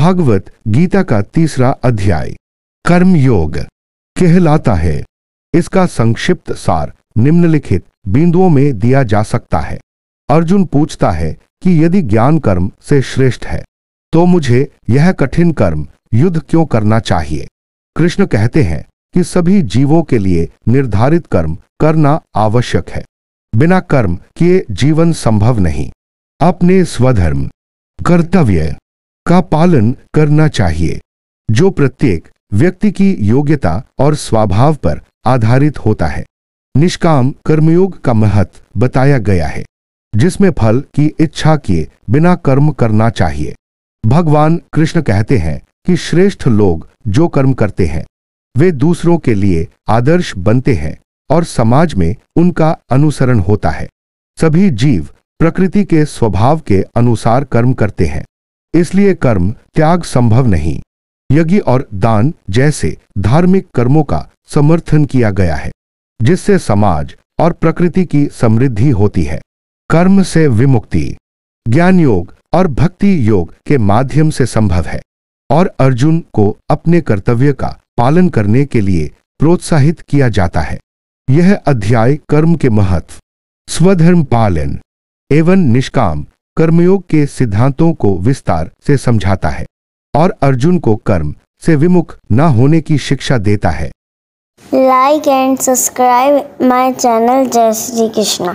भागवत गीता का 3रा अध्याय कर्म योग कहलाता है। इसका संक्षिप्त सार निम्नलिखित बिंदुओं में दिया जा सकता है। अर्जुन पूछता है कि यदि ज्ञान कर्म से श्रेष्ठ है तो मुझे यह कठिन कर्म युद्ध क्यों करना चाहिए। कृष्ण कहते हैं कि सभी जीवों के लिए निर्धारित कर्म करना आवश्यक है। बिना कर्म किए जीवन संभव नहीं। अपने स्वधर्म कर्तव्य का पालन करना चाहिए, जो प्रत्येक व्यक्ति की योग्यता और स्वभाव पर आधारित होता है। निष्काम कर्मयोग का महत्व बताया गया है, जिसमें फल की इच्छा किए बिना कर्म करना चाहिए। भगवान कृष्ण कहते हैं कि श्रेष्ठ लोग जो कर्म करते हैं वे दूसरों के लिए आदर्श बनते हैं और समाज में उनका अनुसरण होता है। सभी जीव प्रकृति के स्वभाव के अनुसार कर्म करते हैं, इसलिए कर्म त्याग संभव नहीं। यज्ञ और दान जैसे धार्मिक कर्मों का समर्थन किया गया है, जिससे समाज और प्रकृति की समृद्धि होती है। कर्म से विमुक्ति ज्ञान योग और भक्ति योग के माध्यम से संभव है और अर्जुन को अपने कर्तव्य का पालन करने के लिए प्रोत्साहित किया जाता है। यह अध्याय कर्म के महत्व, स्वधर्म पालन एवं निष्काम कर्मयोग के सिद्धांतों को विस्तार से समझाता है और अर्जुन को कर्म से विमुख न होने की शिक्षा देता है। Like and subscribe my channel Jai Shri Krishna।